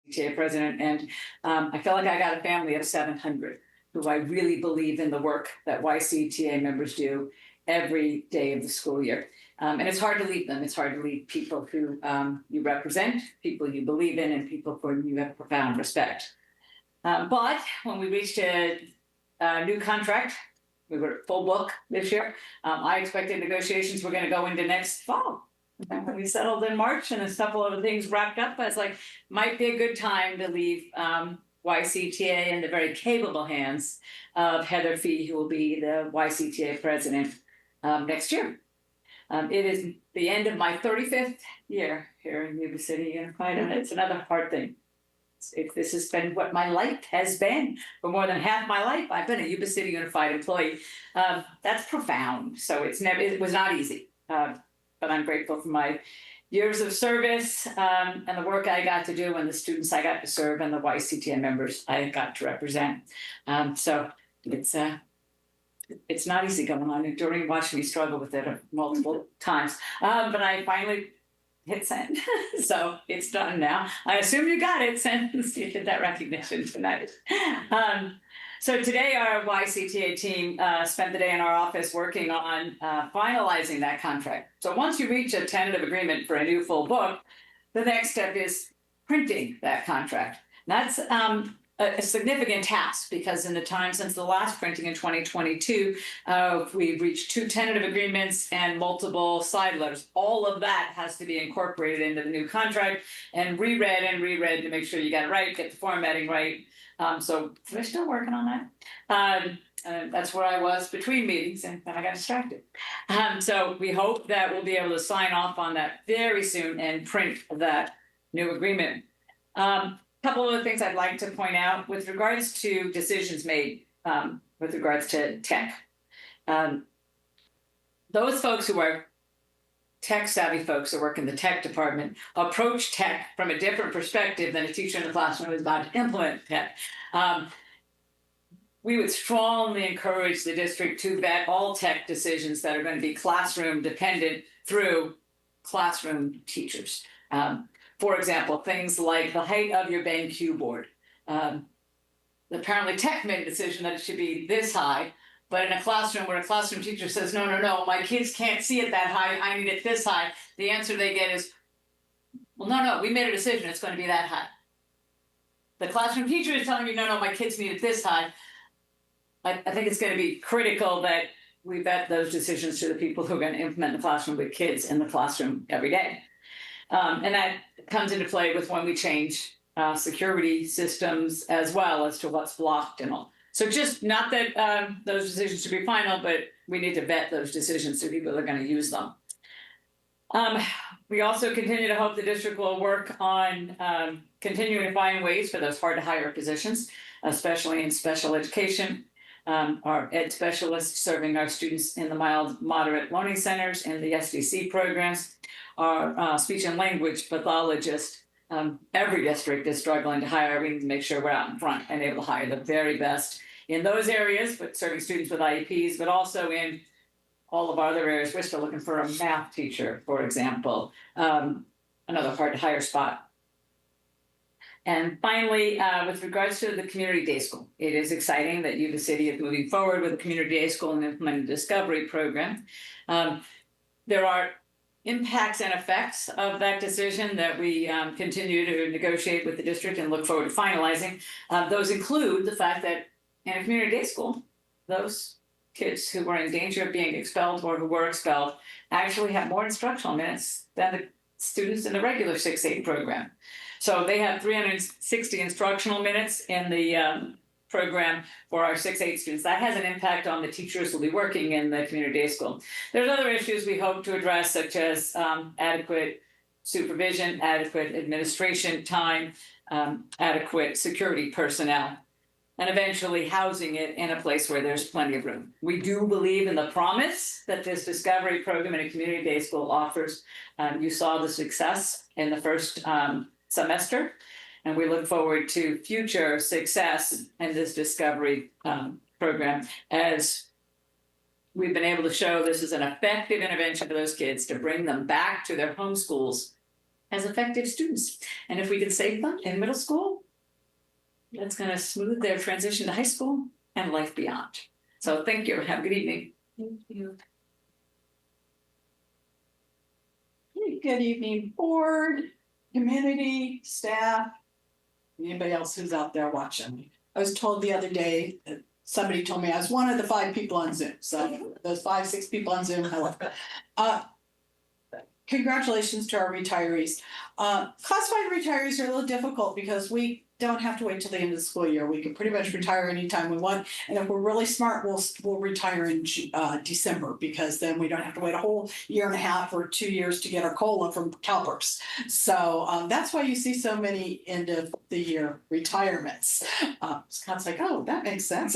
YCTA president, and I feel like I got a family of 700 who I really believe in the work that YCTA members do every day of the school year. And it's hard to leave them. It's hard to leave people who you represent, people you believe in, and people for whom you have profound respect. But when we reached a new contract, we were full book this year. I expected negotiations were going to go into next fall. And we settled in March, and a couple of things wrapped up. I was like, might be a good time to leave YCTA in the very capable hands of Heather Fee, who will be the YCTA president next year. It is the end of my 35th year here in Yuba City Unified, and it's another hard thing. This has been what my life has been for more than half my life. I've been a Yuba City Unified employee. That's profound. So it was not easy, but I'm grateful for my years of service and the work I got to do, and the students I got to serve, and the YCTA members I got to represent. So it's not easy going on. During watching me struggle with it multiple times, but I finally hit send. So it's done now. I assume you got it since you did that recognition tonight. So today our YCTA team spent the day in our office working on finalizing that contract. So once you reach a tentative agreement for a new full book, the next step is printing that contract. That's a significant task, because in the time since the last printing in 2022, we've reached 2 tentative agreements and multiple side letters. All of that has to be incorporated into the new contract and reread to make sure you got it right, get the formatting right. So we're still working on that. That's where I was between meetings, and then I got distracted. So we hope that we'll be able to sign off on that very soon and print that new agreement. Couple of things I'd like to point out with regards to decisions made with regards to tech. Those folks who are tech-savvy folks who work in the tech department approach tech from a different perspective than a teacher in the classroom who is about to implement tech. We would strongly encourage the district to vet all tech decisions that are going to be classroom dependent through classroom teachers. For example, things like the height of your BenQ board. Apparently tech made a decision that it should be this high, but in a classroom where a classroom teacher says, no, my kids can't see it that high, I need it this high, the answer they get is, well, no, we made a decision, it's going to be that high. The classroom teacher is telling you, no, my kids need it this high. I think it's going to be critical that we vet those decisions to the people who are going to implement the classroom with kids in the classroom every day. And that comes into play with when we change security systems as well as to what's blocked and all. So just not that those decisions should be final, but we need to vet those decisions to people that are going to use them. We also continue to hope the district will work on continuing to find ways for those hard to hire positions, especially in special education. Our ed specialists serving our students in the mild, moderate learning centers and the SDC programs. Our speech and language pathologist. Every district is struggling to hire. We need to make sure we're out in front and able to hire the very best in those areas, but serving students with IEPs, but also in all of our other areas. We're still looking for a math teacher, for example, another hard to hire spot. And finally, with regards to the community day school, it is exciting that Yuba City is moving forward with the community day school and implementing the discovery program. There are impacts and effects of that decision that we continue to negotiate with the district and look forward to finalizing. Those include the fact that in a community day school, those kids who were in danger of being expelled or who were expelled actually have more instructional minutes than the students in the regular 6-8 program. So they have 360 instructional minutes in the program for our 6-8 students. That has an impact on the teachers who will be working in the community day school. There's other issues we hope to address, such as adequate supervision, adequate administration time, adequate security personnel, and eventually housing it in a place where there's plenty of room. We do believe in the promise that this discovery program in a community day school offers. You saw the success in the first semester. And we look forward to future success in this discovery program as we've been able to show this is an effective intervention for those kids to bring them back to their home schools as effective students. And if we can save them in middle school, that's going to smooth their transition to high school and life beyond. So thank you. Have a good evening. Thank you. Good evening, board, community, staff, anybody else who's out there watching. I was told the other day that somebody told me I was one of the 5 people on Zoom. So those 5-6 people on Zoom, hello. Congratulations to our retirees. Classified retirees are a little difficult because we don't have to wait till the end of the school year. We can pretty much retire anytime we want. And if we're really smart, we'll retire in December, because then we don't have to wait a whole year and a half or 2 years to get our COLA from CalPERS. So that's why you see so many end of the year retirements. Scott's like, oh, that makes sense.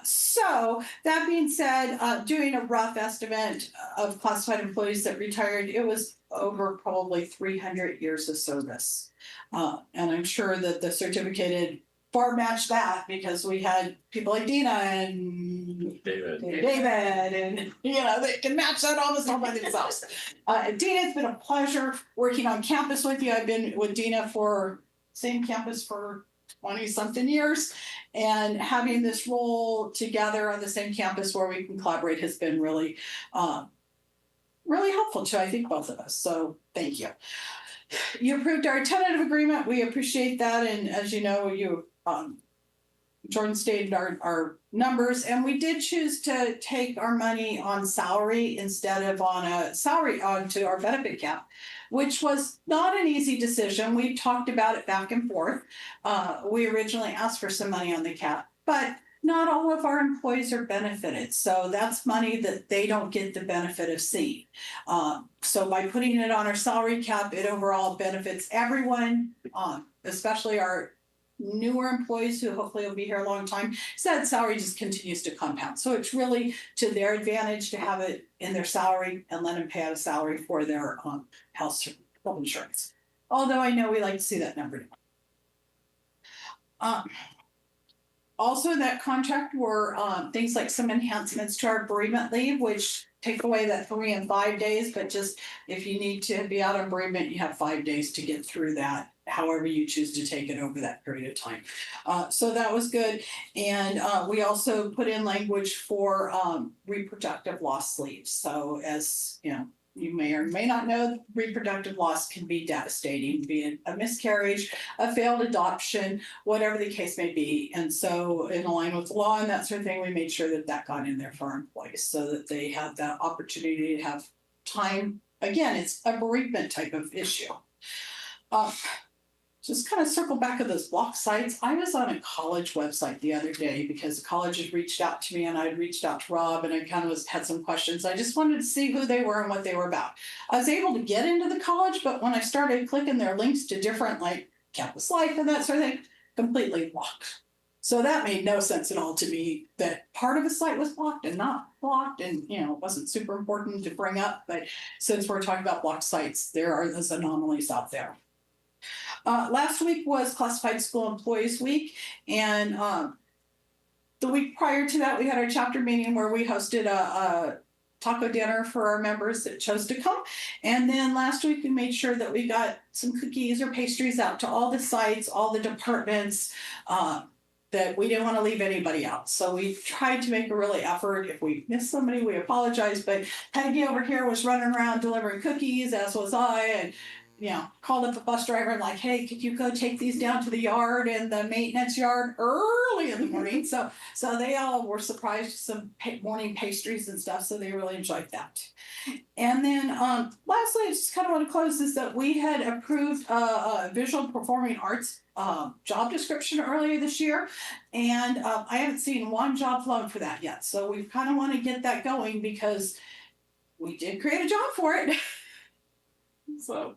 So that being said, doing a rough estimate of classified employees that retired, it was over probably 300 years of service. And I'm sure that the certificated far matched that, because we had people like Dina and David, and they can match that almost all by themselves. Dina, it's been a pleasure working on campus with you. I've been with Dina for same campus for 20-something years, and having this role together on the same campus where we can collaborate has been really, really helpful to, I think, both of us. So thank you. You approved our tentative agreement. We appreciate that. And as you know, you Jordan stated our numbers, and we did choose to take our money on salary instead of on a salary onto our benefit cap, which was not an easy decision. We talked about it back and forth. We originally asked for some money on the cap, but not all of our employees are benefited. So that's money that they don't get the benefit of seeing. So by putting it on our salary cap, it overall benefits everyone, especially our newer employees who hopefully will be here a long time. So that salary just continues to compound. So it's really to their advantage to have it in their salary and let them pay out a salary for their health insurance. Although I know we like to see that number down. Also, that contract were things like some enhancements to our bereavement leave, which take away that 3 and 5 days, but just if you need to be out on bereavement, you have 5 days to get through that, however you choose to take it over that period of time. So that was good. And we also put in language for reproductive loss leave. So as you may or may not know, reproductive loss can be devastating, be it a miscarriage, a failed adoption, whatever the case may be. And so in line with the law and that sort of thing, we made sure that that got in there for our employees so that they have that opportunity to have time. Again, it's a bereavement type of issue. Just kind of circle back to those block sites. I was on a college website the other day because the college had reached out to me and I'd reached out to Rob, and I kind of had some questions. I just wanted to see who they were and what they were about. I was able to get into the college, but when I started clicking their links to different like campus life and that sort of thing, completely blocked. So that made no sense at all to me, that part of a site was blocked and not blocked, and it wasn't super important to bring up. But since we're talking about blocked sites, there are those anomalies out there. Last week was Classified School Employees Week, and the week prior to that, we had our chapter meeting where we hosted a taco dinner for our members that chose to come. And then last week, we made sure that we got some cookies or pastries out to all the sites, all the departments, that we didn't want to leave anybody out. So we tried to make a really effort. If we missed somebody, we apologize. But Peggy over here was running around delivering cookies, as was I, and called up the bus driver and like, hey, could you go take these down to the yard and the maintenance yard early in the morning? So they all were surprised with some morning pastries and stuff. So they really enjoyed that. And then lastly, I just kind of want to close this, that we had approved a visual performing arts job description earlier this year. And I haven't seen one job flown for that yet. So we kind of want to get that going because we did create a job for it. So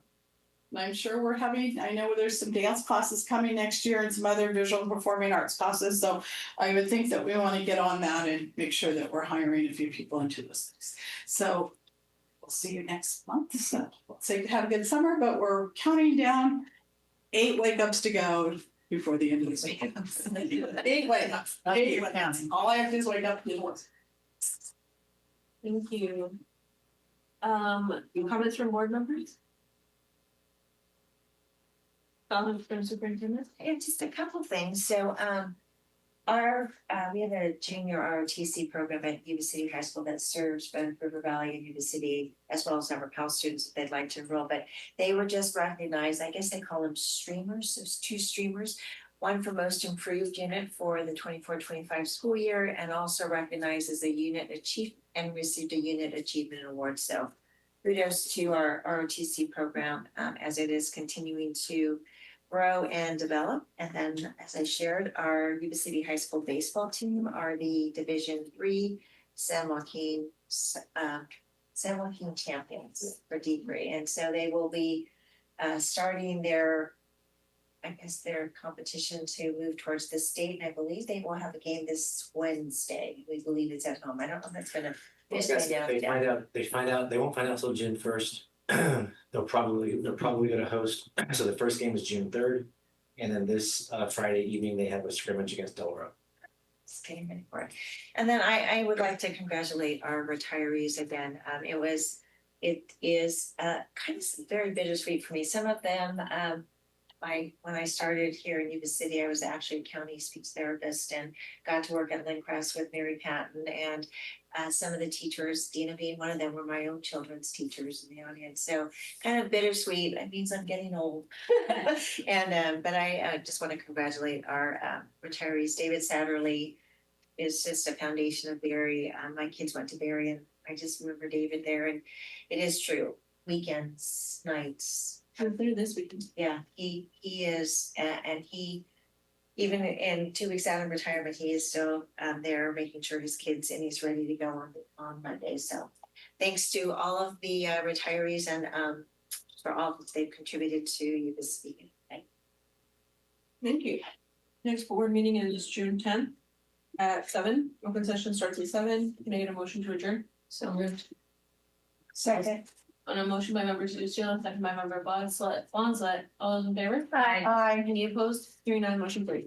I'm sure I know there's some dance classes coming next year and some other visual and performing arts classes. So I would think that we want to get on that and make sure that we're hiring a few people into those things. So we'll see you next month. So let's say have a good summer, but we're counting down 8 wake-ups to go before the end of this week. 8 wake-ups. 8 wake-ups. All I have to do is wake up and do once. Thank you. Comments from board members? Comments from superintendent? Yeah, just a couple things. So, we have a junior ROTC program at Yuba City High School that serves both River Valley and Yuba City, as well as our Pal students if they'd like to enroll, but they were just recognized, I guess they call them streamers, there's 2 streamers. One for most improved unit for the 24-25 school year, and also recognized as a unit achievement and received a unit achievement award. So kudos to our ROTC program, as it is continuing to grow and develop. And then, as I shared, our Yuba City High School baseball team are the Division III San Joaquin champions for D3. And so they will be starting their competition to move towards the state. And I believe they will have a game this Wednesday. We believe it's at home. I don't know if it's gonna. They find out, they won't find out till June 1st. They're probably gonna host, so the first game is June 3rd. And then this Friday evening, they have a scrimmage against Del Oro. Just getting ready for it. And then I would like to congratulate our retirees again. It is kind of very bittersweet for me. Some of them, when I started here in Yuba City, I was actually a county speech therapist and got to work at Lindcrest with Mary Patton, and some of the teachers, Dina being one of them, were my own children's teachers in the audience. So kind of bittersweet. It means I'm getting old. And but I just want to congratulate our retirees. David Satterley is just a foundation of Barry. My kids went to Barry, and I just remember David there, and it is true. Weekends, nights. I'm there this weekend. Yeah, he is, and he, even in 2 weeks out of retirement, he is still there making sure his kids, and he's ready to go on Monday. So thanks to all of the retirees and for all that they've contributed to Yuba City. Thank you. Next board meeting is June 10th at 7. Open session starts at 7. Can I get a motion to adjourn? So moved. Second. On a motion by member Tucci, second by member Bonslett, all those in favor? Aye. Any opposed? Hearing none, motion carried.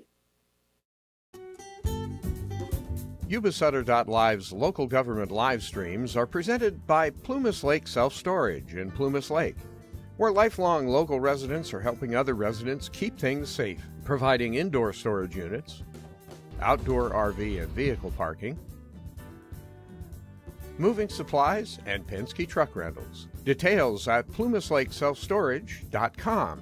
Yuba-Sutter.live's local government live streams are presented by Plumas Lake Self-Storage in Plumas Lake, where lifelong local residents are helping other residents keep things safe, providing indoor storage units, outdoor RV and vehicle parking, moving supplies, and Penske truck rentals. Details at plumaslakeselfstorage.com.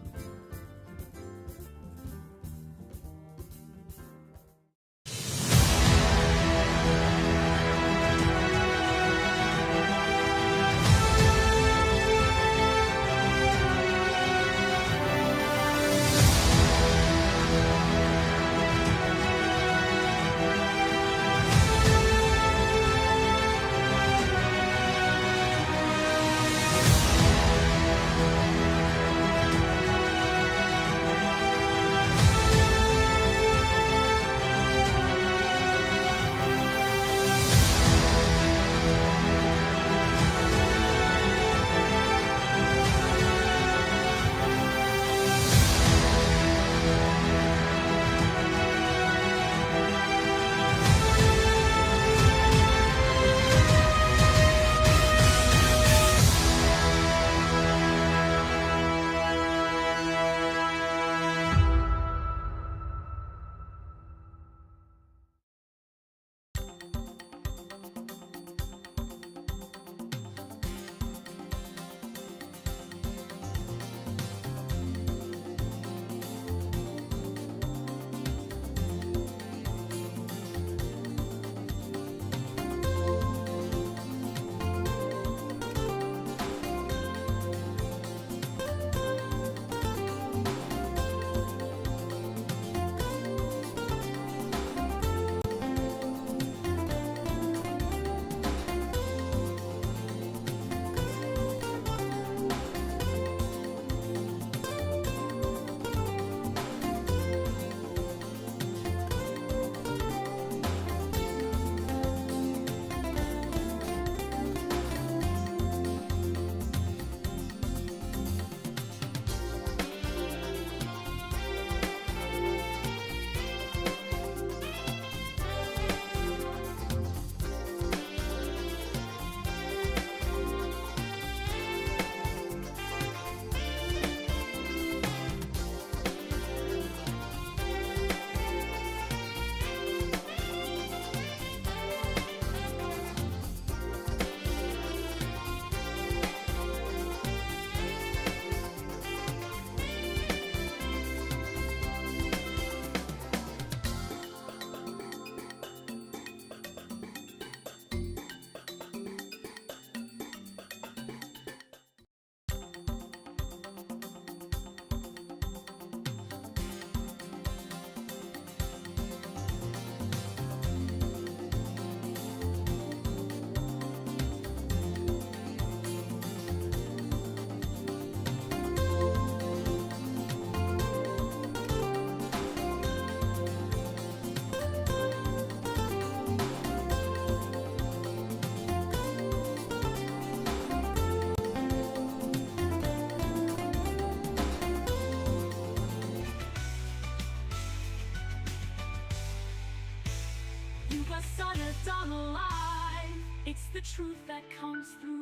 on alive. It's the truth that comes through.